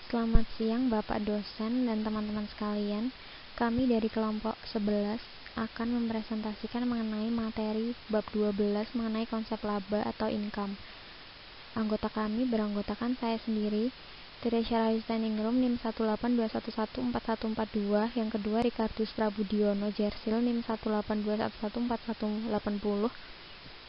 Selamat siang Bapak dosen dan teman-teman sekalian. Kami dari kelompok 11 akan mempresentasikan mengenai materi bab 12 mengenai konsep laba atau income. Anggota kami beranggotakan saya sendiri, Teresia Rahayu Standing Room NIM 18211414142, yang kedua Ricardus Prabudiono Jersil NIM 182114180,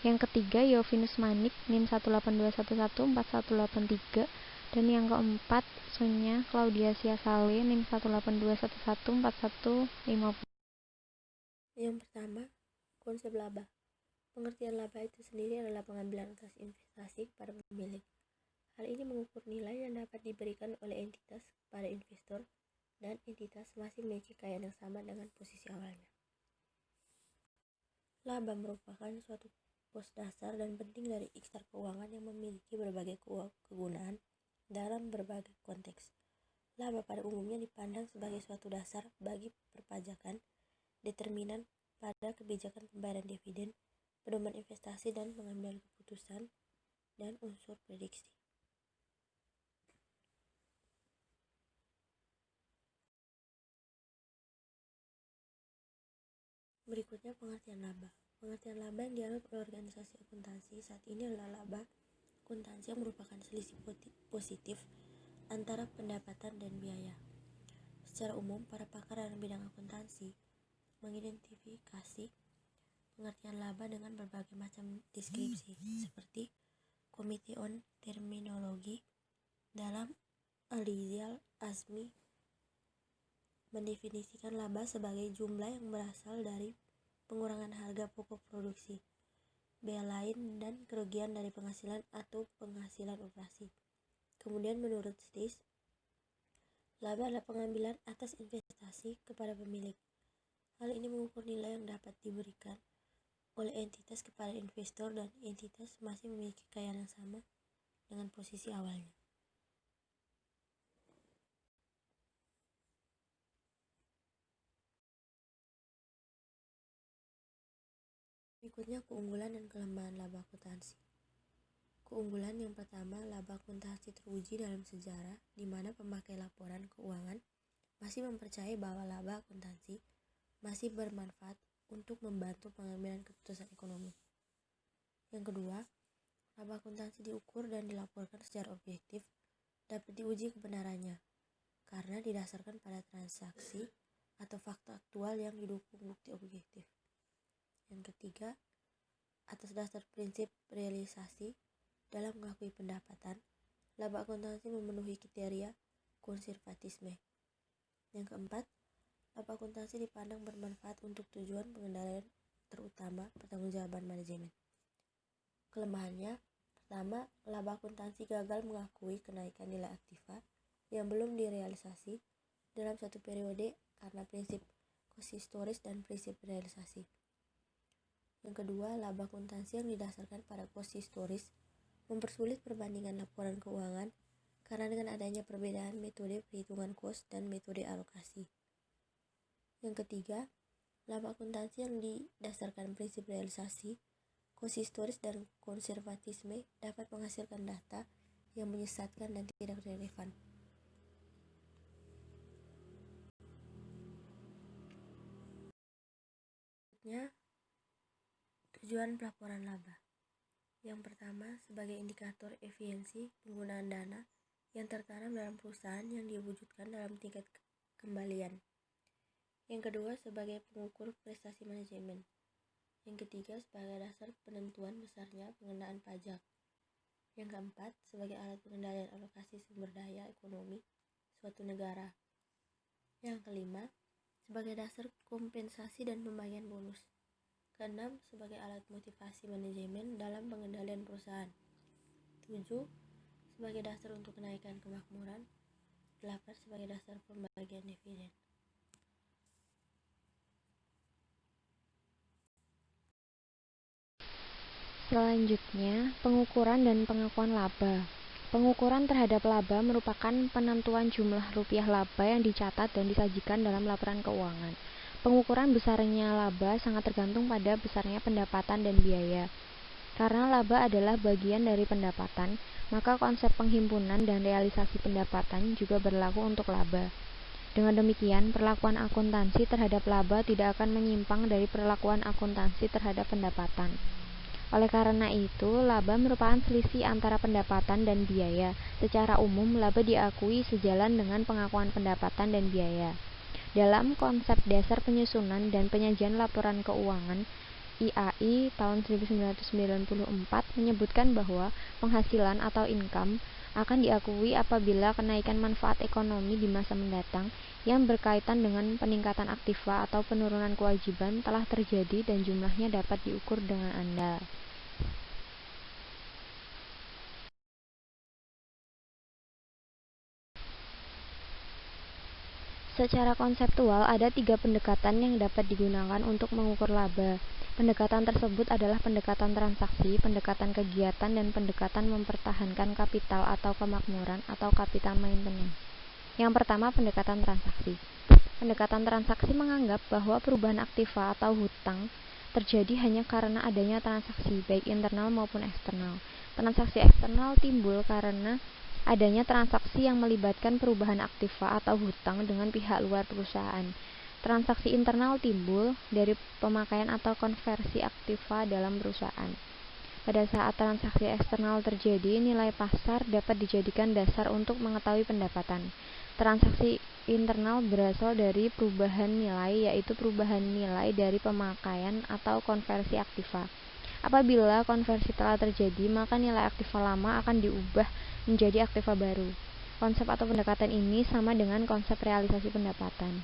yang ketiga Yovinus Manik NIM 182114183, dan yang keempat Sonia Claudia Siasale NIM 182114150. Yang pertama, konsep laba. Pengertian laba itu sendiri adalah pengambilan atas investasi kepada pemilik. Hal ini mengukur nilai yang dapat diberikan oleh entitas kepada investor, dan entitas masih memiliki kekayaan yang sama dengan posisi awalnya. Laba merupakan suatu pos dasar dan penting dari iksar keuangan yang memiliki berbagai kegunaan dalam berbagai konteks. Laba pada umumnya dipandang sebagai suatu dasar bagi perpajakan, determinan pada kebijakan pembayaran dividen, pedoman investasi dan pengambilan keputusan, dan unsur prediksi. Berikutnya pengertian laba. Pengertian laba yang dianut oleh organisasi akuntansi saat ini adalah laba akuntansi yang merupakan selisih positif antara pendapatan dan biaya. Secara umum, para pakar dalam bidang akuntansi mengidentifikasi pengertian laba dengan berbagai macam deskripsi, seperti Committee on Terminology dalam Al-Rizal Azmi mendefinisikan laba sebagai jumlah yang berasal dari pengurangan harga pokok produksi, bea lain, dan kerugian dari penghasilan atau penghasilan operasi. Kemudian menurut Stis, laba adalah pengambilan atas investasi kepada pemilik. Hal ini mengukur nilai yang dapat diberikan oleh entitas kepada investor, dan entitas masih memiliki kekayaan yang sama dengan posisi awalnya. Berikutnya keunggulan dan kelemahan laba akuntansi. Keunggulan yang pertama, laba akuntansi teruji dalam sejarah, di mana pemakai laporan keuangan masih mempercayai bahwa laba akuntansi masih bermanfaat untuk membantu pengambilan keputusan ekonomi. Yang kedua, laba akuntansi diukur dan dilaporkan secara objektif, dapat diuji kebenarannya karena didasarkan pada transaksi atau fakta aktual yang didukung bukti objektif. Yang ketiga, atas dasar prinsip realisasi dalam mengakui pendapatan, laba akuntansi memenuhi kriteria konservatisme. Yang keempat, laba akuntansi dipandang bermanfaat untuk tujuan pengendalian, terutama pertanggungjawaban manajemen. Kelemahannya, pertama, laba akuntansi gagal mengakui kenaikan nilai aktiva yang belum direalisasi dalam satu periode karena prinsip cost historis dan prinsip realisasi. Yang kedua, laba akuntansi yang didasarkan pada cost historis mempersulit perbandingan laporan keuangan karena dengan adanya perbedaan metode perhitungan cost dan metode alokasi. Yang ketiga, laba akuntansi yang didasarkan prinsip realisasi, cost historis dan konservatisme dapat menghasilkan data yang menyesatkan dan tidak relevan. Selanjutnya, tujuan pelaporan laba. Yang pertama, sebagai indikator efisiensi penggunaan dana yang tertanam dalam perusahaan yang diwujudkan dalam tingkat kembalian. Yang kedua, sebagai pengukur prestasi manajemen. Yang ketiga, sebagai dasar penentuan besarnya pengenaan pajak. Yang keempat, sebagai alat pengendalian alokasi sumber daya ekonomi suatu negara. Yang kelima, sebagai dasar kompensasi dan pembagian bonus. Keenam, sebagai alat motivasi manajemen dalam pengendalian perusahaan. 7, sebagai dasar untuk kenaikan kemakmuran. 8, sebagai dasar pembagian dividen. Selanjutnya, pengukuran dan pengakuan laba. Pengukuran terhadap laba merupakan penentuan jumlah rupiah laba yang dicatat dan disajikan dalam laporan keuangan. Pengukuran besarnya laba sangat tergantung pada besarnya pendapatan dan biaya. Karena laba adalah bagian dari pendapatan, maka konsep penghimpunan dan realisasi pendapatan juga berlaku untuk laba. Dengan demikian, perlakuan akuntansi terhadap laba tidak akan menyimpang dari perlakuan akuntansi terhadap pendapatan. Oleh karena itu, laba merupakan selisih antara pendapatan dan biaya. Secara umum, laba diakui sejalan dengan pengakuan pendapatan dan biaya. Dalam konsep dasar penyusunan dan penyajian laporan keuangan, IAI tahun 1994 menyebutkan bahwa penghasilan atau income akan diakui apabila kenaikan manfaat ekonomi di masa mendatang yang berkaitan dengan peningkatan aktiva atau penurunan kewajiban telah terjadi dan jumlahnya dapat diukur dengan andal. Secara konseptual, ada 3 pendekatan yang dapat digunakan untuk mengukur laba. Pendekatan tersebut adalah pendekatan transaksi, pendekatan kegiatan, dan pendekatan mempertahankan kapital atau kemakmuran atau capital maintenance. Yang pertama, pendekatan transaksi. Pendekatan transaksi menganggap bahwa perubahan aktiva atau hutang terjadi hanya karena adanya transaksi, baik internal maupun eksternal. Transaksi eksternal timbul karena adanya transaksi yang melibatkan perubahan aktiva atau hutang dengan pihak luar perusahaan. Transaksi internal timbul dari pemakaian atau konversi aktiva dalam perusahaan. Pada saat transaksi eksternal terjadi, nilai pasar dapat dijadikan dasar untuk mengetahui pendapatan. Transaksi internal berasal dari perubahan nilai, yaitu perubahan nilai dari pemakaian atau konversi aktiva. Apabila konversi telah terjadi, maka nilai aktiva lama akan diubah menjadi aktiva baru. Konsep atau pendekatan ini sama dengan konsep realisasi pendapatan.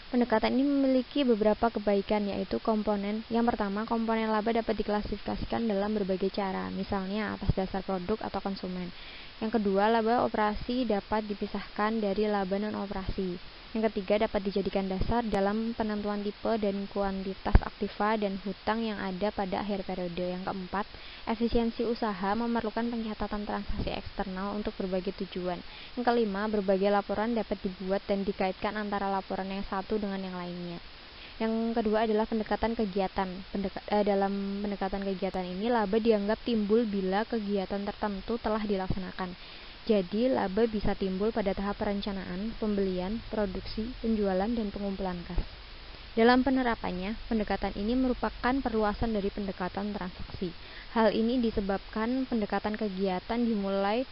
Pendekatan ini memiliki beberapa kebaikan, yaitu komponen. Yang pertama, komponen laba dapat diklasifikasikan dalam berbagai cara, misalnya atas dasar produk atau konsumen. Yang kedua, laba operasi dapat dipisahkan dari laba non-operasi. Yang ketiga, dapat dijadikan dasar dalam penentuan tipe dan kuantitas aktiva dan hutang yang ada pada akhir periode. Yang keempat, efisiensi usaha memerlukan pencatatan transaksi eksternal untuk berbagai tujuan. Yang kelima, berbagai laporan dapat dibuat dan dikaitkan antara laporan yang satu dengan yang lainnya. Yang kedua adalah pendekatan kegiatan. Dalam pendekatan kegiatan ini, laba dianggap timbul bila kegiatan tertentu telah dilaksanakan. Jadi, laba bisa timbul pada tahap perencanaan, pembelian, produksi, penjualan, dan pengumpulan kas. Dalam penerapannya, pendekatan ini merupakan perluasan dari pendekatan transaksi. Hal ini disebabkan pendekatan kegiatan dimulai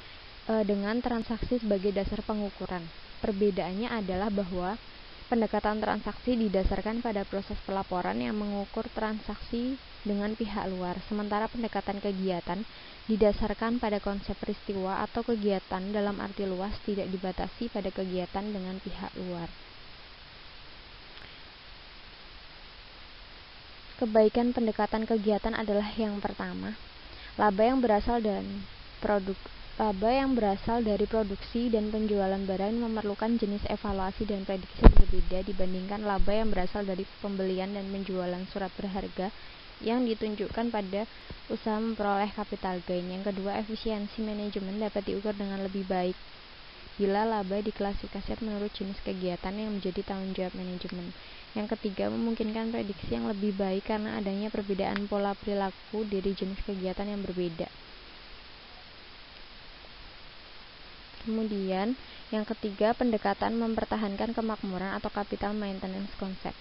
dengan transaksi sebagai dasar pengukuran. Perbedaannya adalah bahwa pendekatan transaksi didasarkan pada proses pelaporan yang mengukur transaksi dengan pihak luar, sementara pendekatan kegiatan didasarkan pada konsep peristiwa atau kegiatan dalam arti luas, tidak dibatasi pada kegiatan dengan pihak luar. Kebaikan pendekatan kegiatan adalah yang pertama, laba yang berasal dari produksi dan penjualan barang memerlukan jenis evaluasi dan prediksi berbeda dibandingkan laba yang berasal dari pembelian dan penjualan surat berharga yang ditunjukkan pada usaha memperoleh capital gain. Yang kedua, efisiensi manajemen dapat diukur dengan lebih baik bila laba diklasifikasikan menurut jenis kegiatan yang menjadi tanggung jawab manajemen. Yang ketiga, memungkinkan prediksi yang lebih baik karena adanya perbedaan pola perilaku dari jenis kegiatan yang berbeda. Kemudian, yang ketiga, pendekatan mempertahankan kemakmuran atau capital maintenance concept.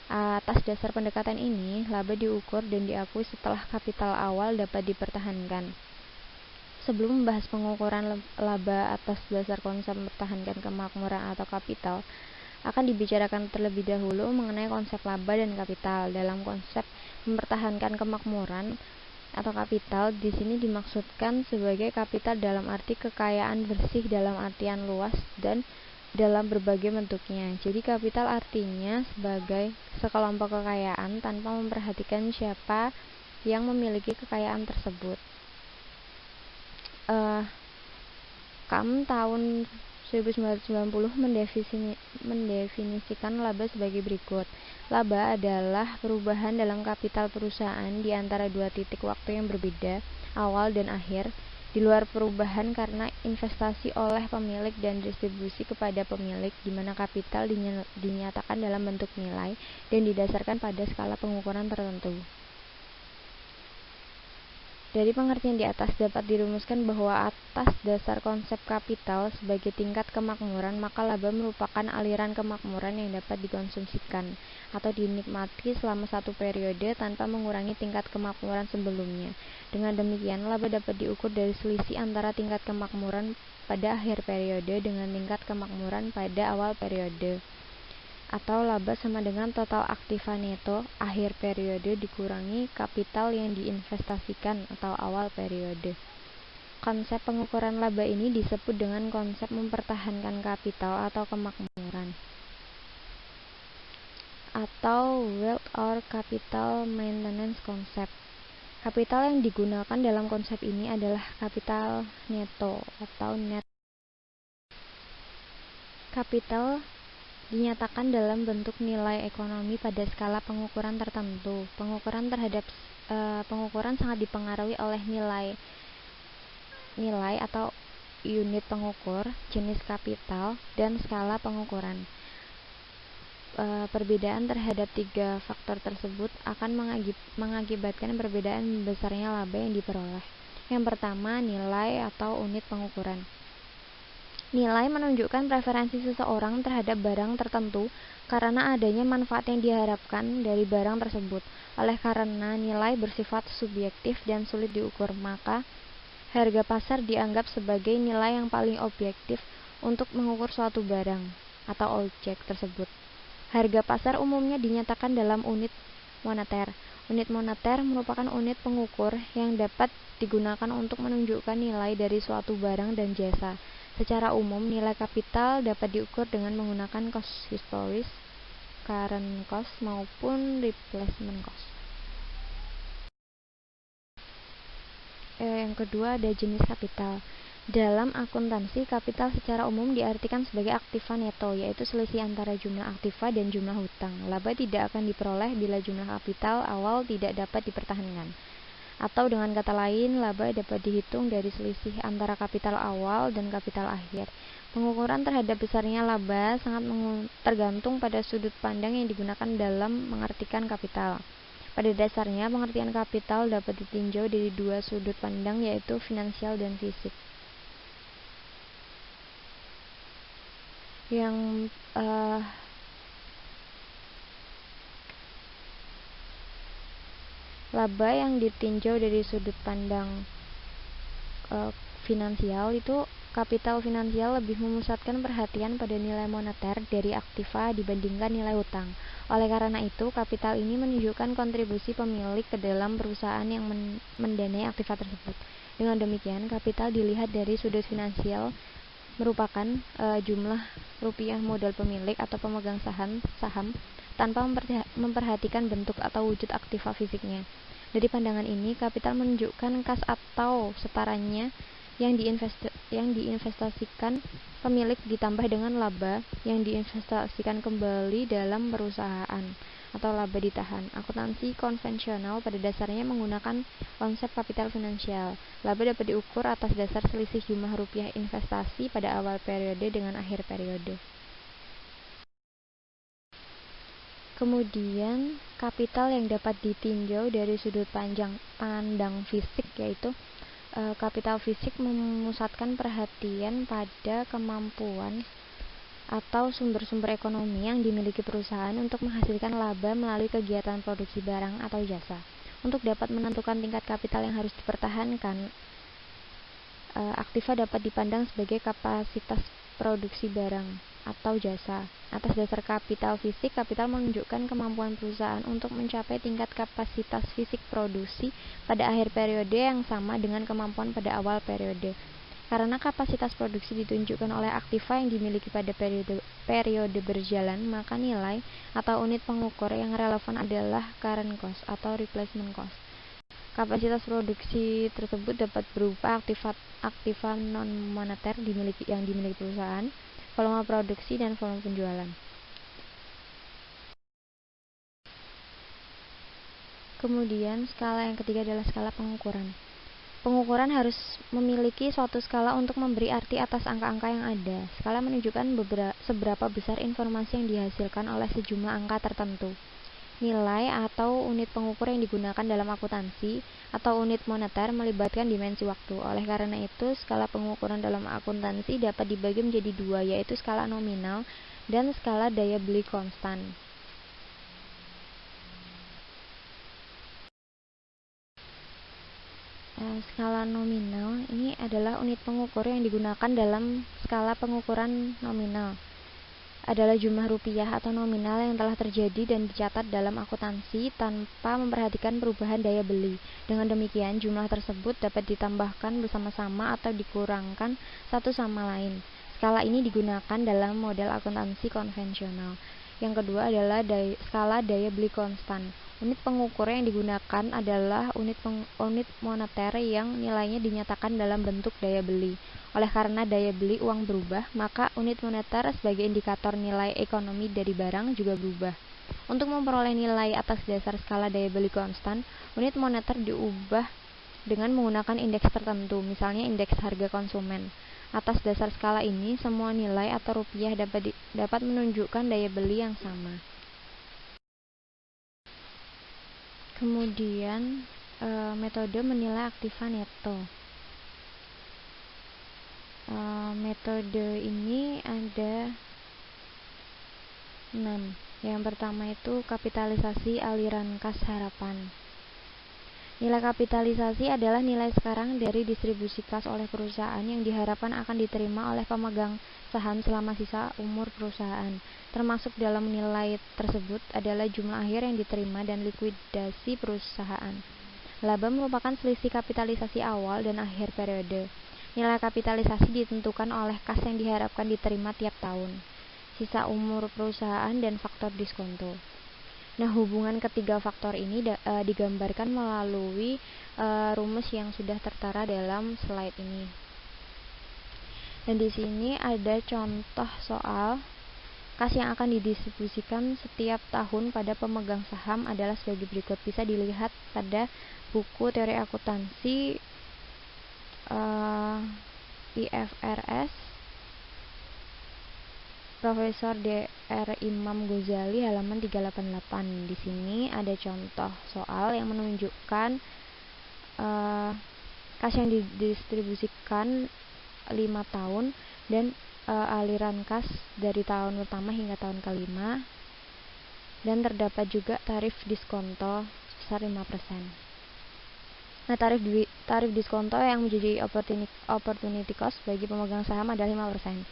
Atas dasar pendekatan ini, laba diukur dan diakui setelah kapital awal dapat dipertahankan. Sebelum membahas pengukuran laba atas dasar konsep mempertahankan kemakmuran atau kapital, akan dibicarakan terlebih dahulu mengenai konsep laba dan kapital. Dalam konsep mempertahankan kemakmuran atau kapital, di sini dimaksudkan sebagai kapital dalam arti kekayaan bersih dalam artian luas dan dalam berbagai bentuknya. Jadi kapital artinya sebagai sekelompok kekayaan tanpa memperhatikan siapa yang memiliki kekayaan tersebut. Tahun 1990 mendefinisikan laba sebagai berikut. Laba adalah perubahan dalam kapital perusahaan di antara dua titik waktu yang berbeda, awal dan akhir, di luar perubahan karena investasi oleh pemilik dan distribusi kepada pemilik, di mana kapital dinyatakan dalam bentuk nilai dan didasarkan pada skala pengukuran tertentu. Dari pengertian di atas dapat dirumuskan bahwa atas dasar konsep kapital sebagai tingkat kemakmuran, maka laba merupakan aliran kemakmuran yang dapat dikonsumsikan atau dinikmati selama satu periode tanpa mengurangi tingkat kemakmuran sebelumnya. Dengan demikian, laba dapat diukur dari selisih antara tingkat kemakmuran pada akhir periode dengan tingkat kemakmuran pada awal periode, atau laba sama dengan total aktiva neto akhir periode dikurangi kapital yang diinvestasikan atau awal periode. Konsep pengukuran laba ini disebut dengan konsep mempertahankan kapital atau kemakmuran, atau wealth or capital maintenance concept. Kapital yang digunakan dalam konsep ini adalah kapital neto atau net. Kapital dinyatakan dalam bentuk nilai ekonomi pada skala pengukuran tertentu. Pengukuran sangat dipengaruhi oleh nilai atau unit pengukur, jenis kapital, dan skala pengukuran. Perbedaan terhadap tiga faktor tersebut akan mengakibatkan perbedaan besarnya laba yang diperoleh. Yang pertama, nilai atau unit pengukuran. Nilai menunjukkan preferensi seseorang terhadap barang tertentu karena adanya manfaat yang diharapkan dari barang tersebut. Oleh karena nilai bersifat subjektif dan sulit diukur, maka harga pasar dianggap sebagai nilai yang paling objektif untuk mengukur suatu barang atau objek tersebut. Harga pasar umumnya dinyatakan dalam unit moneter. Unit moneter merupakan unit pengukur yang dapat digunakan untuk menunjukkan nilai dari suatu barang dan jasa. Secara umum, nilai kapital dapat diukur dengan menggunakan cost historis, current cost, maupun replacement cost. Yang kedua ada jenis kapital. Dalam akuntansi, kapital secara umum diartikan sebagai aktiva neto, yaitu selisih antara jumlah aktiva dan jumlah hutang. Laba tidak akan diperoleh bila jumlah kapital awal tidak dapat dipertahankan. Atau dengan kata lain, laba dapat dihitung dari selisih antara kapital awal dan kapital akhir. Pengukuran terhadap besarnya laba sangat tergantung pada sudut pandang yang digunakan dalam mengartikan kapital. Pada dasarnya, pengertian kapital dapat ditinjau dari dua sudut pandang, yaitu finansial dan fisik. Laba yang ditinjau dari sudut pandang finansial itu, kapital finansial lebih memusatkan perhatian pada nilai moneter dari aktiva dibandingkan nilai hutang. Oleh karena itu, kapital ini menunjukkan kontribusi pemilik ke dalam perusahaan yang mendanai aktiva tersebut. Dengan demikian, kapital dilihat dari sudut finansial merupakan jumlah rupiah modal pemilik atau pemegang saham tanpa memperhatikan bentuk atau wujud aktiva fisiknya. Dari pandangan ini, kapital menunjukkan kas atau setaranya yang diinvestasikan pemilik ditambah dengan laba yang diinvestasikan kembali dalam perusahaan atau laba ditahan. Akuntansi konvensional pada dasarnya menggunakan konsep kapital finansial. Laba dapat diukur atas dasar selisih jumlah rupiah investasi pada awal periode dengan akhir periode. Kemudian, kapital yang dapat ditinjau dari sudut pandang fisik, yaitu kapital fisik memusatkan perhatian pada kemampuan atau sumber-sumber ekonomi yang dimiliki perusahaan untuk menghasilkan laba melalui kegiatan produksi barang atau jasa. Untuk dapat menentukan tingkat kapital yang harus dipertahankan, aktiva dapat dipandang sebagai kapasitas produksi barang atau jasa. Atas dasar kapital fisik, kapital menunjukkan kemampuan perusahaan untuk mencapai tingkat kapasitas fisik produksi pada akhir periode yang sama dengan kemampuan pada awal periode. Karena kapasitas produksi ditunjukkan oleh aktiva yang dimiliki pada periode berjalan, maka nilai atau unit pengukur yang relevan adalah current cost atau replacement cost. Kapasitas produksi tersebut dapat berupa aktiva non-moneter yang dimiliki perusahaan, volume produksi, dan volume penjualan. Kemudian, skala yang ketiga adalah skala pengukuran. Pengukuran harus memiliki suatu skala untuk memberi arti atas angka-angka yang ada. Skala menunjukkan seberapa besar informasi yang dihasilkan oleh sejumlah angka tertentu. nilai atau unit pengukur yang digunakan dalam akuntansi atau unit moneter melibatkan dimensi waktu. Oleh karena itu, skala pengukuran dalam akuntansi dapat dibagi menjadi dua, yaitu skala nominal dan skala daya beli konstan. Skala nominal ini adalah unit pengukur yang digunakan dalam skala pengukuran nominal. Adalah jumlah rupiah atau nominal yang telah terjadi dan dicatat dalam akuntansi tanpa memperhatikan perubahan daya beli. Dengan demikian, jumlah tersebut dapat ditambahkan bersama-sama atau dikurangkan satu sama lain. Skala ini digunakan dalam model akuntansi konvensional. Yang kedua adalah skala daya beli konstan. Unit pengukur yang digunakan adalah unit moneter yang nilainya dinyatakan dalam bentuk daya beli. Oleh karena daya beli uang berubah, maka unit moneter sebagai indikator nilai ekonomi dari barang juga berubah. Untuk memperoleh nilai atas dasar skala daya beli konstan, unit moneter diubah dengan menggunakan indeks tertentu, misalnya indeks harga konsumen. Atas dasar skala ini, semua nilai atau rupiah dapat menunjukkan daya beli yang sama. Kemudian metode menilai aktiva neto. Metode ini ada 6. Yang pertama itu kapitalisasi aliran kas harapan. Nilai kapitalisasi adalah nilai sekarang dari distribusi kas oleh perusahaan yang diharapkan akan diterima oleh pemegang saham selama sisa umur perusahaan. Termasuk dalam nilai tersebut adalah jumlah akhir yang diterima dan likuidasi perusahaan. Laba merupakan selisih kapitalisasi awal dan akhir periode. Nilai kapitalisasi ditentukan oleh kas yang diharapkan diterima tiap tahun, sisa umur perusahaan, dan faktor diskonto. Nah, hubungan ketiga faktor ini digambarkan melalui rumus yang sudah tertera dalam slide ini. Dan di sini ada contoh soal kas yang akan didistribusikan setiap tahun pada pemegang saham adalah sebagai berikut. Bisa dilihat pada buku teori akuntansi IFRS Profesor Dr. Imam Ghazali halaman 388. Di sini ada contoh soal yang menunjukkan kas yang didistribusikan 5 tahun dan aliran kas dari tahun pertama hingga tahun kelima, dan terdapat juga tarif diskonto sebesar 5%. Nah, tarif diskonto yang menjadi opportunity cost bagi pemegang saham adalah 5%.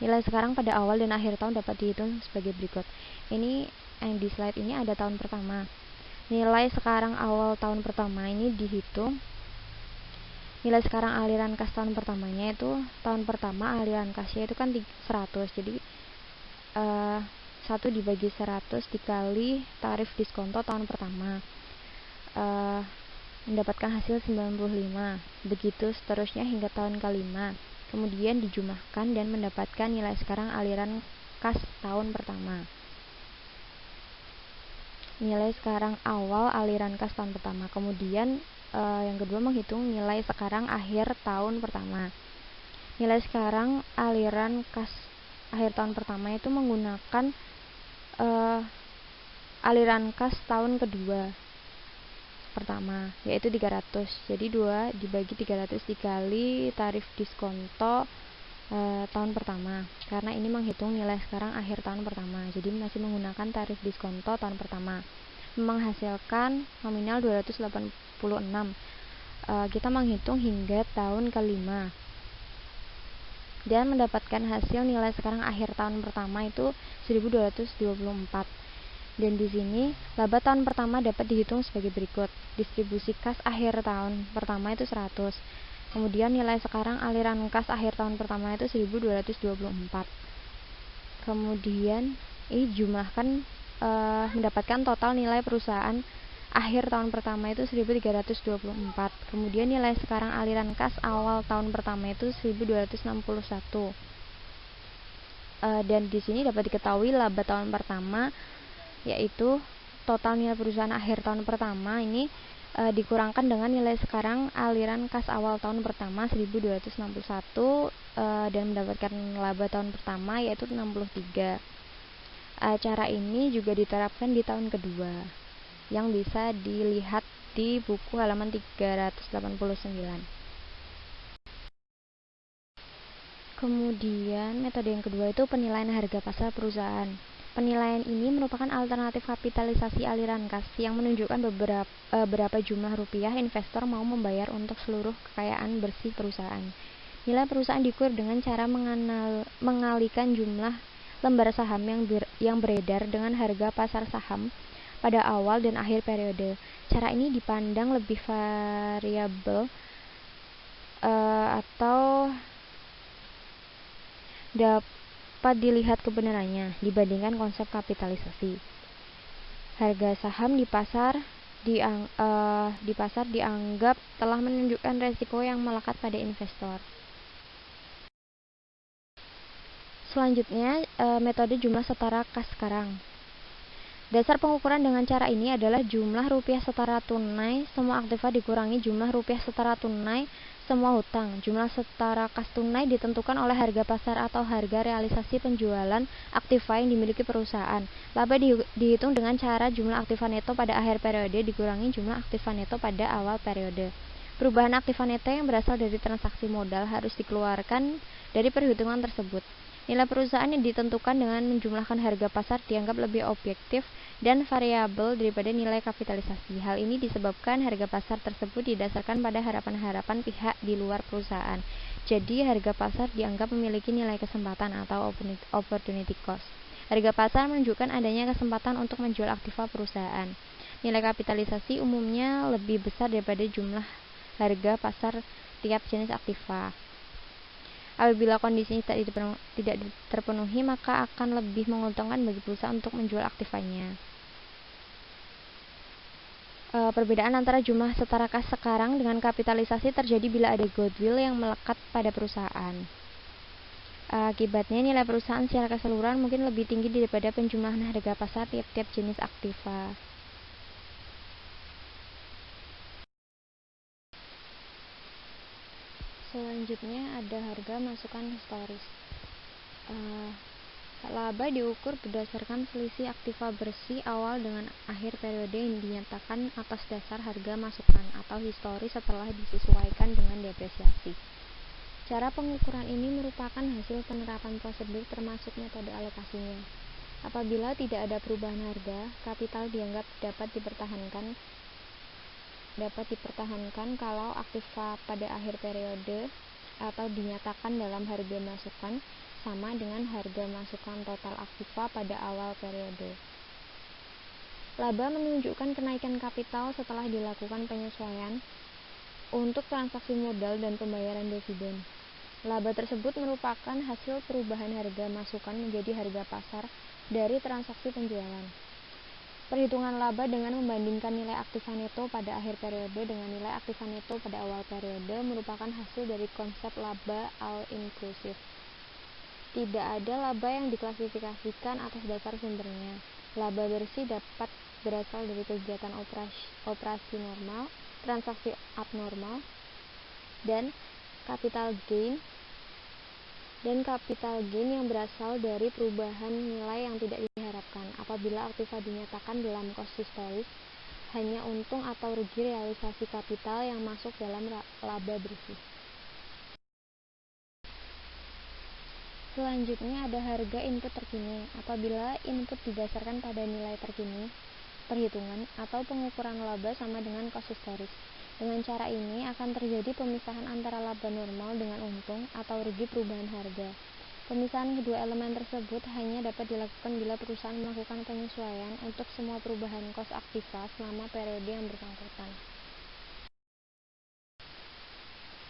Nilai sekarang pada awal dan akhir tahun dapat dihitung sebagai berikut. Ini yang di slide ini ada tahun pertama. Nilai sekarang awal tahun pertama ini dihitung. Nilai sekarang aliran kas tahun pertamanya itu, tahun pertama aliran kasnya itu kan 100. Jadi 1 dibagi 100 dikali tarif diskonto tahun pertama, mendapatkan hasil 95. Begitu seterusnya hingga tahun kelima. Kemudian dijumlahkan dan mendapatkan nilai sekarang aliran kas tahun pertama. Nilai sekarang awal aliran kas tahun pertama. Kemudian yang kedua menghitung nilai sekarang akhir tahun pertama. Nilai sekarang aliran kas akhir tahun pertama itu menggunakan aliran kas tahun kedua pertama, yaitu 300. Jadi 2 dibagi 300 dikali tarif diskonto tahun pertama, karena ini menghitung nilai sekarang akhir tahun pertama, jadi masih menggunakan tarif diskonto tahun pertama, menghasilkan nominal 286. Kita menghitung hingga tahun kelima dan mendapatkan hasil nilai sekarang akhir tahun pertama itu 1224. Dan di sini laba tahun pertama dapat dihitung sebagai berikut. Distribusi kas akhir tahun pertama itu 100. Kemudian nilai sekarang aliran kas akhir tahun pertama itu 1224. Kemudian ini jumlahkan mendapatkan total nilai perusahaan akhir tahun pertama itu 1324. Kemudian nilai sekarang aliran kas awal tahun pertama itu 1261. Dan di sini dapat diketahui laba tahun pertama, yaitu total nilai perusahaan akhir tahun pertama ini dikurangkan dengan nilai sekarang aliran kas awal tahun pertama 1261 dan mendapatkan laba tahun pertama yaitu 63. Cara ini juga diterapkan di tahun kedua, yang bisa dilihat di buku halaman 389. Kemudian metode yang kedua itu penilaian harga pasar perusahaan. Penilaian ini merupakan alternatif kapitalisasi aliran kas yang menunjukkan berapa jumlah rupiah investor mau membayar untuk seluruh kekayaan bersih perusahaan. Nilai perusahaan diukur dengan cara mengalihkan jumlah lembar saham yang beredar dengan harga pasar saham pada awal dan akhir periode. Cara ini dipandang lebih variabel atau dapat dilihat kebenarannya dibandingkan konsep kapitalisasi. Harga saham di pasar dianggap telah menunjukkan resiko yang melekat pada investor. Selanjutnya, metode jumlah setara kas sekarang. Dasar pengukuran dengan cara ini adalah jumlah rupiah setara tunai semua aktiva dikurangi jumlah rupiah setara tunai semua hutang. Jumlah setara kas tunai ditentukan oleh harga pasar atau harga realisasi penjualan aktiva yang dimiliki perusahaan. Laba dihitung dengan cara jumlah aktiva neto pada akhir periode dikurangi jumlah aktiva neto pada awal periode. Perubahan aktiva neto yang berasal dari transaksi modal harus dikeluarkan dari perhitungan tersebut. Nilai perusahaan yang ditentukan dengan menjumlahkan harga pasar dianggap lebih objektif dan variabel daripada nilai kapitalisasi. Hal ini disebabkan harga pasar tersebut didasarkan pada harapan-harapan pihak di luar perusahaan. Jadi, harga pasar dianggap memiliki nilai kesempatan atau opportunity cost. Harga pasar menunjukkan adanya kesempatan untuk menjual aktiva perusahaan. Nilai kapitalisasi umumnya lebih besar daripada jumlah harga pasar tiap jenis aktiva. Apabila kondisi tidak terpenuhi, maka akan lebih menguntungkan bagi perusahaan untuk menjual aktivanya. Perbedaan antara jumlah setara kas sekarang dengan kapitalisasi terjadi bila ada goodwill yang melekat pada perusahaan. Akibatnya nilai perusahaan secara keseluruhan mungkin lebih tinggi daripada penjumlahan harga pasar tiap-tiap jenis aktiva. Selanjutnya ada harga masukan historis. Laba diukur berdasarkan selisih aktiva bersih awal dengan akhir periode yang dinyatakan atas dasar harga masukan atau historis setelah disesuaikan dengan depresiasi. Cara pengukuran ini merupakan hasil penerapan prosedur termasuk metode alokasinya. Apabila tidak ada perubahan harga, kapital dianggap dapat dipertahankan kalau aktiva pada akhir periode atau dinyatakan dalam harga masukan sama dengan harga masukan total aktiva pada awal periode. Laba menunjukkan kenaikan kapital setelah dilakukan penyesuaian untuk transaksi modal dan pembayaran dividen. Laba tersebut merupakan hasil perubahan harga masukan menjadi harga pasar dari transaksi penjualan. Perhitungan laba dengan membandingkan nilai aktiva neto pada akhir periode dengan nilai aktiva neto pada awal periode merupakan hasil dari konsep laba all-inclusive. Tidak ada laba yang diklasifikasikan atas dasar sumbernya. Laba bersih dapat berasal dari kegiatan operasi normal, transaksi abnormal, dan capital gain yang berasal dari perubahan nilai yang tidak diharapkan. Apabila aktiva dinyatakan dalam cost historis, hanya untung atau rugi realisasi kapital yang masuk dalam laba bersih. Selanjutnya ada harga input terkini. Apabila input didasarkan pada nilai terkini, perhitungan atau pengukuran laba sama dengan cost historis. Dengan cara ini akan terjadi pemisahan antara laba normal dengan untung atau rugi perubahan harga. Pemisahan kedua elemen tersebut hanya dapat dilakukan bila perusahaan melakukan penyesuaian untuk semua perubahan kos aktiva selama periode yang bersangkutan.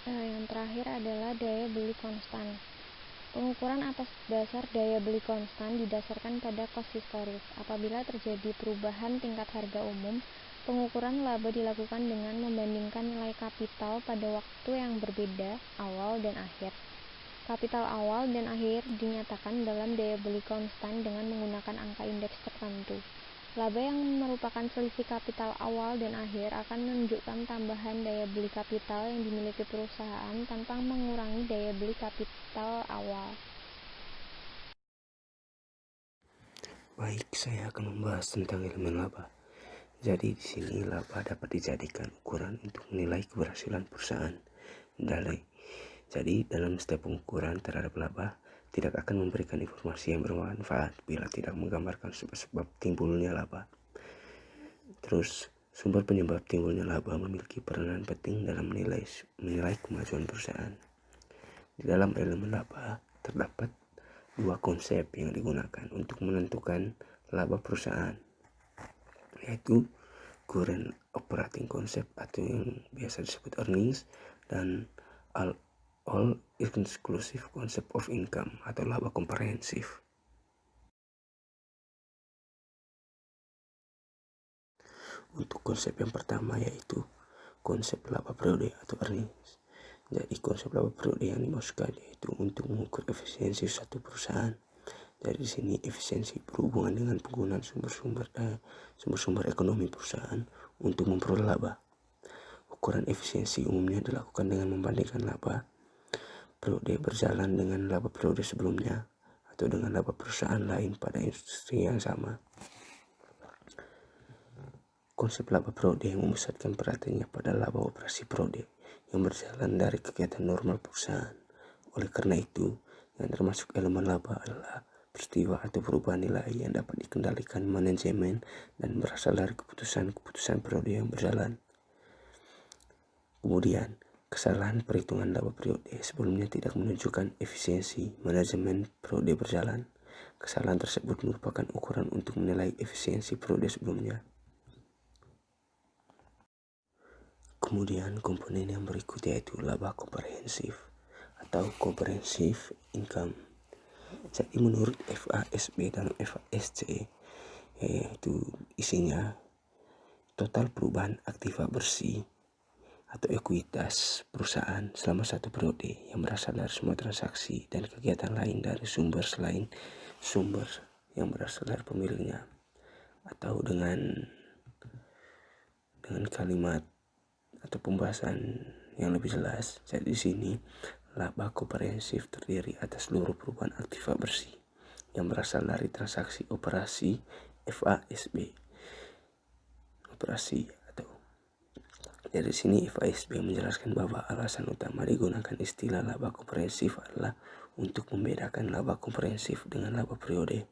Yang terakhir adalah daya beli konstan. Pengukuran atas dasar daya beli konstan didasarkan pada kos historis. Apabila terjadi perubahan tingkat harga umum, pengukuran laba dilakukan dengan membandingkan nilai kapital pada waktu yang berbeda, awal dan akhir. Kapital awal dan akhir dinyatakan dalam daya beli konstan dengan menggunakan angka indeks tertentu. Laba yang merupakan selisih kapital awal dan akhir akan menunjukkan tambahan daya beli kapital yang dimiliki perusahaan tanpa mengurangi daya beli kapital awal. Baik, saya akan membahas tentang elemen laba. Jadi di sini laba dapat dijadikan ukuran untuk menilai keberhasilan perusahaan. Jadi dalam setiap pengukuran terhadap laba tidak akan memberikan informasi yang bermanfaat bila tidak menggambarkan sebab timbulnya laba. Terus sumber penyebab timbulnya laba memiliki peranan penting dalam menilai kemajuan perusahaan. Di dalam elemen laba terdapat dua konsep yang digunakan untuk menentukan laba perusahaan, yaitu current operating concept atau yang biasa disebut earnings, dan all inclusive concept of income atau laba komprehensif. Untuk konsep yang pertama yaitu konsep laba periode atau earnings. Jadi konsep laba periode yang dimaksudkan yaitu untuk mengukur efisiensi suatu perusahaan. Dari sini efisiensi berhubungan dengan penggunaan sumber-sumber ekonomi perusahaan untuk memperoleh laba. Ukuran efisiensi umumnya dilakukan dengan membandingkan laba periode berjalan dengan laba periode sebelumnya atau dengan laba perusahaan lain pada industri yang sama. Konsep laba periode yang memusatkan perhatiannya pada laba operasi periode yang berjalan dari kegiatan normal perusahaan. Oleh karena itu, yang termasuk elemen laba adalah peristiwa atau perubahan nilai yang dapat dikendalikan manajemen dan berasal dari keputusan-keputusan periode yang berjalan. Kemudian, kesalahan perhitungan laba periode sebelumnya tidak menunjukkan efisiensi manajemen periode berjalan. Kesalahan tersebut merupakan ukuran untuk menilai efisiensi periode sebelumnya. Kemudian komponen yang berikut yaitu laba komprehensif atau comprehensive income. Jadi menurut FASB dan FASC yaitu isinya total perubahan aktiva bersih atau ekuitas perusahaan selama satu periode yang berasal dari semua transaksi dan kegiatan lain dari sumber selain sumber yang berasal dari pemiliknya. Atau dengan kalimat atau pembahasan yang lebih jelas, jadi di sini laba komprehensif terdiri atas seluruh perubahan aktiva bersih yang berasal dari transaksi operasi FASB. Dari sini FASB menjelaskan bahwa alasan utama digunakan istilah laba komprehensif adalah untuk membedakan laba komprehensif dengan laba periode.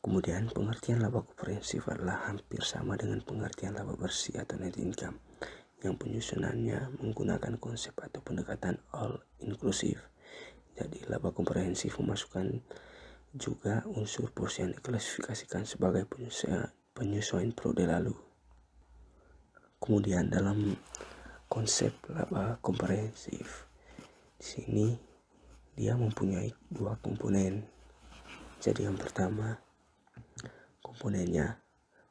Kemudian pengertian laba komprehensif adalah hampir sama dengan pengertian laba bersih atau net income yang penyusunannya menggunakan konsep atau pendekatan all inclusive. Jadi laba komprehensif memasukkan juga unsur porsi yang diklasifikasikan sebagai penyesuaian periode lalu. Kemudian dalam konsep laba komprehensif di sini dia mempunyai dua komponen. Jadi yang pertama komponennya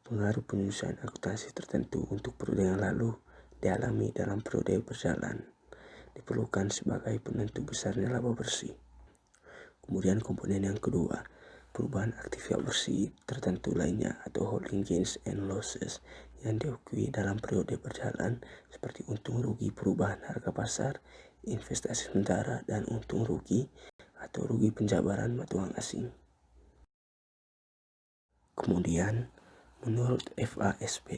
pengaruh penyusunan akuntansi tertentu untuk periode yang lalu dialami dalam periode berjalan diperlukan sebagai penentu besarnya laba bersih. Kemudian komponen yang kedua, perubahan aktiva bersih tertentu lainnya atau holding gains and losses yang diakui dalam periode berjalan seperti untung rugi perubahan harga pasar, investasi sementara, dan untung rugi atau rugi penjabaran mata uang asing. Kemudian, menurut FASB,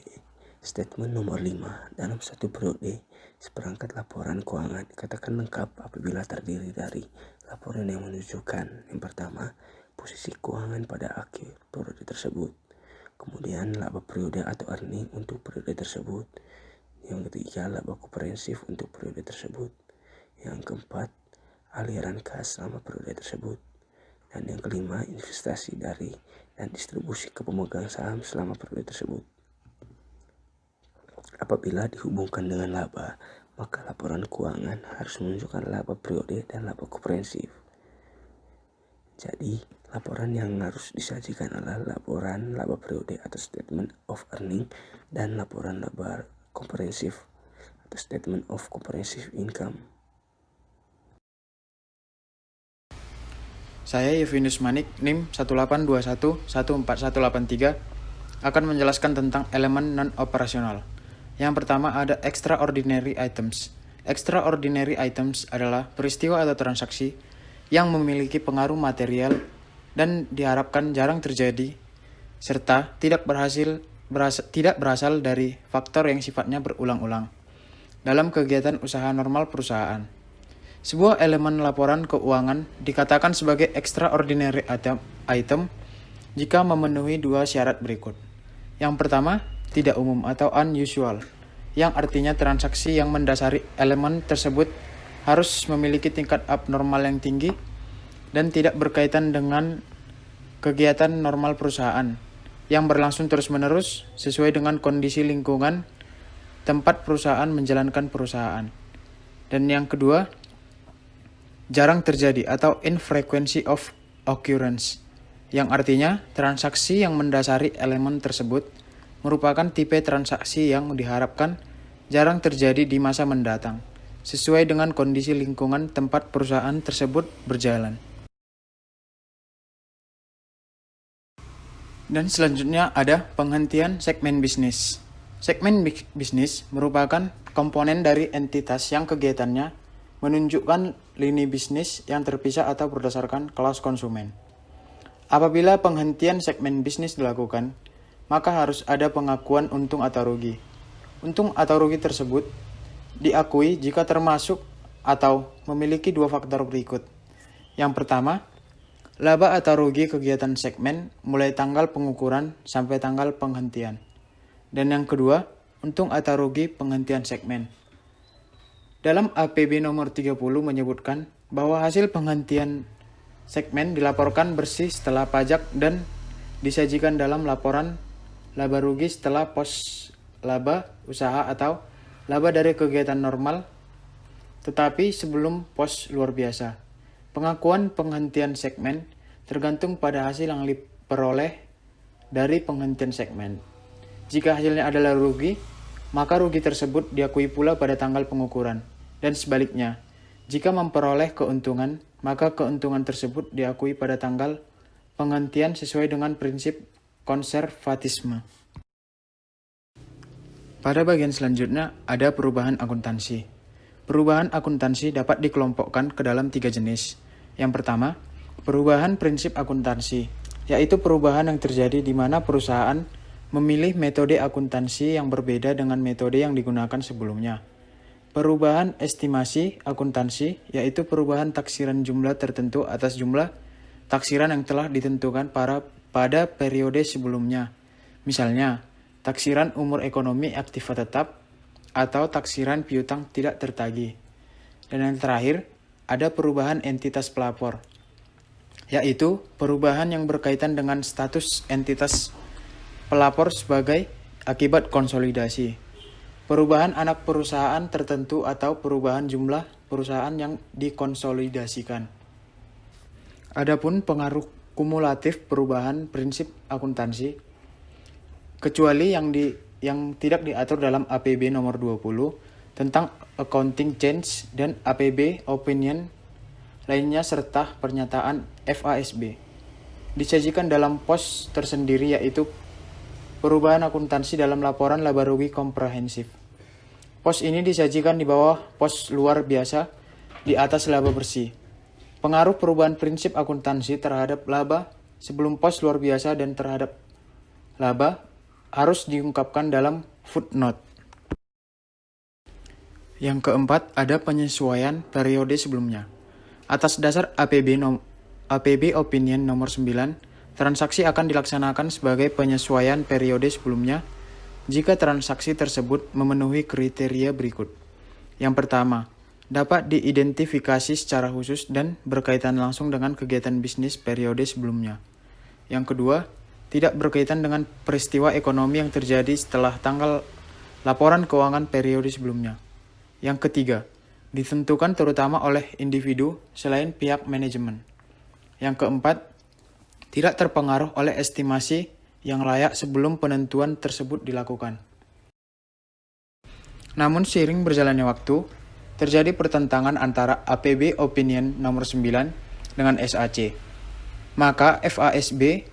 statement nomor 5 dalam satu periode, seperangkat laporan keuangan dikatakan lengkap apabila terdiri dari laporan yang menunjukkan yang pertama, posisi keuangan pada akhir periode tersebut. Kemudian laba periode atau earning untuk periode tersebut. Yang ketiga, laba komprehensif untuk periode tersebut. Yang keempat, aliran kas selama periode tersebut. Dan yang kelima, investasi dari dan distribusi ke pemegang saham selama periode tersebut. Apabila dihubungkan dengan laba, maka laporan keuangan harus menunjukkan laba periode dan laba komprehensif. Jadi, laporan yang harus disajikan adalah laporan laba periode atau statement of earning dan laporan laba komprehensif atau statement of comprehensive income. Saya Yevinus Manik, NIM 182114183, akan menjelaskan tentang elemen non-operasional. Yang pertama ada extraordinary items. Extraordinary items adalah peristiwa atau transaksi yang memiliki pengaruh material dan diharapkan jarang terjadi, serta tidak berasal dari faktor yang sifatnya berulang-ulang dalam kegiatan usaha normal perusahaan. Sebuah elemen laporan keuangan dikatakan sebagai extraordinary item jika memenuhi dua syarat berikut. Yang pertama, tidak umum atau unusual, yang artinya transaksi yang mendasari elemen tersebut harus memiliki tingkat abnormal yang tinggi dan tidak berkaitan dengan kegiatan normal perusahaan yang berlangsung terus-menerus sesuai dengan kondisi lingkungan tempat perusahaan menjalankan perusahaan. Dan yang kedua, jarang terjadi atau infrequency of occurrence, yang artinya transaksi yang mendasari elemen tersebut merupakan tipe transaksi yang diharapkan jarang terjadi di masa mendatang, sesuai dengan kondisi lingkungan tempat perusahaan tersebut berjalan. Dan selanjutnya ada penghentian segmen bisnis. Segmen bisnis merupakan komponen dari entitas yang kegiatannya menunjukkan lini bisnis yang terpisah atau berdasarkan kelas konsumen. Apabila penghentian segmen bisnis dilakukan, maka harus ada pengakuan untung atau rugi. Untung atau rugi tersebut diakui jika termasuk atau memiliki dua faktor berikut. Yang pertama, laba atau rugi kegiatan segmen mulai tanggal pengukuran sampai tanggal penghentian. Dan yang kedua, untung atau rugi penghentian segmen. Dalam APB nomor 30 menyebutkan bahwa hasil penghentian segmen dilaporkan bersih setelah pajak dan disajikan dalam laporan laba rugi setelah pos laba usaha atau laba dari kegiatan normal, tetapi sebelum pos luar biasa. Pengakuan penghentian segmen tergantung pada hasil yang diperoleh dari penghentian segmen. Jika hasilnya adalah rugi, maka rugi tersebut diakui pula pada tanggal pengukuran. Dan sebaliknya, jika memperoleh keuntungan, maka keuntungan tersebut diakui pada tanggal penghentian sesuai dengan prinsip konservatisme. Pada bagian selanjutnya ada perubahan akuntansi. Perubahan akuntansi dapat dikelompokkan ke dalam 3 jenis. Yang pertama, perubahan prinsip akuntansi, yaitu perubahan yang terjadi di mana perusahaan memilih metode akuntansi yang berbeda dengan metode yang digunakan sebelumnya. Perubahan estimasi akuntansi, yaitu perubahan taksiran jumlah tertentu atas jumlah taksiran yang telah ditentukan pada periode sebelumnya. Misalnya, taksiran umur ekonomi aktiva tetap atau taksiran piutang tidak tertagih. Dan yang terakhir, ada perubahan entitas pelapor, yaitu perubahan yang berkaitan dengan status entitas pelapor sebagai akibat konsolidasi, perubahan anak perusahaan tertentu atau perubahan jumlah perusahaan yang dikonsolidasikan. Adapun pengaruh kumulatif perubahan prinsip akuntansi, kecuali yang tidak diatur dalam APB nomor 20 tentang accounting change dan APB opinion lainnya serta pernyataan FASB, disajikan dalam pos tersendiri, yaitu perubahan akuntansi dalam laporan laba rugi komprehensif. Pos ini disajikan di bawah pos luar biasa, di atas laba bersih. Pengaruh perubahan prinsip akuntansi terhadap laba sebelum pos luar biasa dan terhadap laba harus diungkapkan dalam footnote. Yang keempat, ada penyesuaian periode sebelumnya. Atas dasar APB Opinion nomor 9, transaksi akan dilaksanakan sebagai penyesuaian periode sebelumnya jika transaksi tersebut memenuhi kriteria berikut. Yang pertama, dapat diidentifikasi secara khusus dan berkaitan langsung dengan kegiatan bisnis periode sebelumnya. Yang kedua, tidak berkaitan dengan peristiwa ekonomi yang terjadi setelah tanggal laporan keuangan periode sebelumnya. Yang ketiga, ditentukan terutama oleh individu selain pihak manajemen. Yang keempat, tidak terpengaruh oleh estimasi yang layak sebelum penentuan tersebut dilakukan. Namun seiring berjalannya waktu, terjadi pertentangan antara APB Opinion nomor 9 dengan SAC. Maka FASB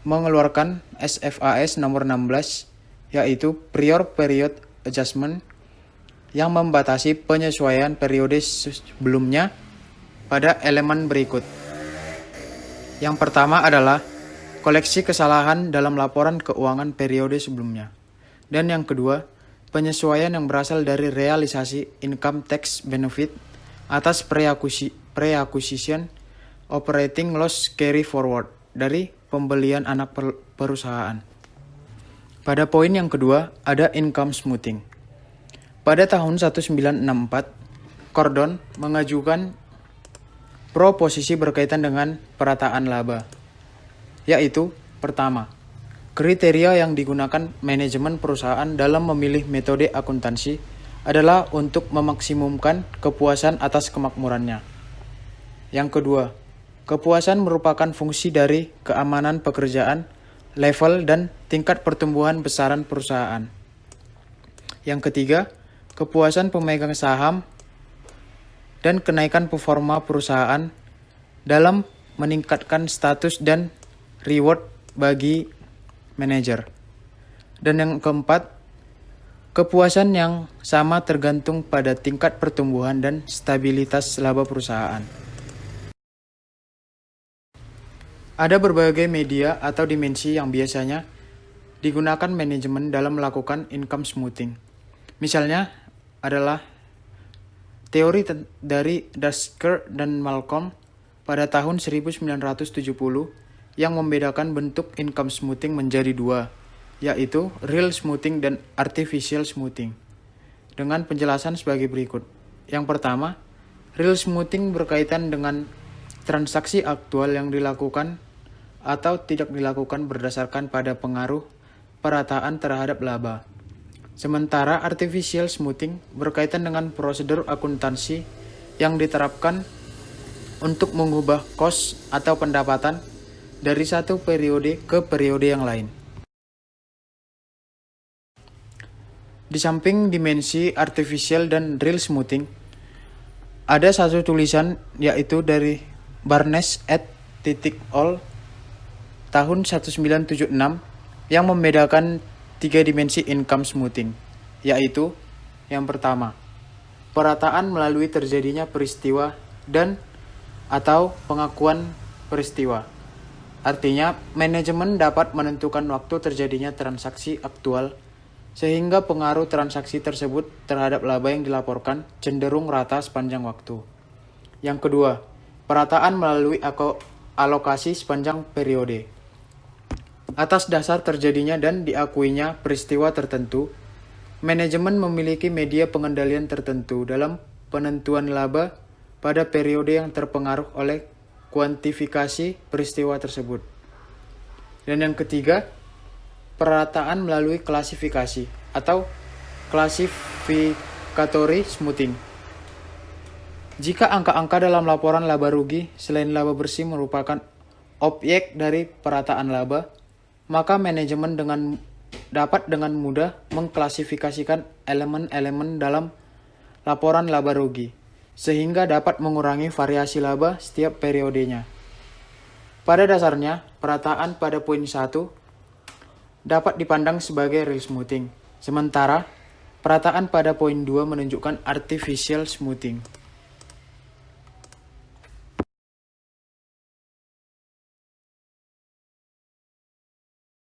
mengeluarkan SFAS nomor 16, yaitu Prior Period Adjustment, yang membatasi penyesuaian periode sebelumnya pada elemen berikut. Yang pertama adalah koleksi kesalahan dalam laporan keuangan periode sebelumnya. Dan yang kedua, penyesuaian yang berasal dari realisasi income tax benefit atas pre-acquisition operating loss carry forward dari pembelian anak perusahaan. Pada poin yang kedua, ada income smoothing. Pada tahun 1964, Cordon mengajukan proposisi berkaitan dengan perataan laba, yaitu pertama, kriteria yang digunakan manajemen perusahaan dalam memilih metode akuntansi adalah untuk memaksimumkan kepuasan atas kemakmurannya. Yang kedua, kepuasan merupakan fungsi dari keamanan pekerjaan, level dan tingkat pertumbuhan besaran perusahaan. Yang ketiga, kepuasan pemegang saham dan kenaikan performa perusahaan dalam meningkatkan status dan reward bagi manajer. Dan yang keempat, kepuasan yang sama tergantung pada tingkat pertumbuhan dan stabilitas laba perusahaan. Ada berbagai media atau dimensi yang biasanya digunakan manajemen dalam melakukan income smoothing. Misalnya adalah teori dari Dasker dan Malcolm pada tahun 1970 yang membedakan bentuk income smoothing menjadi dua, yaitu real smoothing dan artificial smoothing. Dengan penjelasan sebagai berikut. Yang pertama, real smoothing berkaitan dengan transaksi aktual yang dilakukan atau tidak dilakukan berdasarkan pada pengaruh perataan terhadap laba. Sementara artificial smoothing berkaitan dengan prosedur akuntansi yang diterapkan untuk mengubah kos atau pendapatan dari satu periode ke periode yang lain. Di samping dimensi artificial dan real smoothing, ada satu tulisan yaitu dari Barnes et al. Tahun 1976 yang membedakan 3 dimensi income smoothing, yaitu yang pertama, perataan melalui terjadinya peristiwa dan atau pengakuan peristiwa. Artinya, manajemen dapat menentukan waktu terjadinya transaksi aktual sehingga pengaruh transaksi tersebut terhadap laba yang dilaporkan cenderung rata sepanjang waktu. Yang kedua, perataan melalui alokasi sepanjang periode. Atas dasar terjadinya dan diakuinya peristiwa tertentu, manajemen memiliki media pengendalian tertentu dalam penentuan laba pada periode yang terpengaruh oleh kuantifikasi peristiwa tersebut. Dan yang ketiga, perataan melalui klasifikasi atau classificatory smoothing. Jika angka-angka dalam laporan laba rugi selain laba bersih merupakan objek dari perataan laba, maka manajemen dapat dengan mudah mengklasifikasikan elemen-elemen dalam laporan laba rugi, sehingga dapat mengurangi variasi laba setiap periodenya. Pada dasarnya, perataan pada poin 1 dapat dipandang sebagai real smoothing, sementara perataan pada poin 2 menunjukkan artificial smoothing.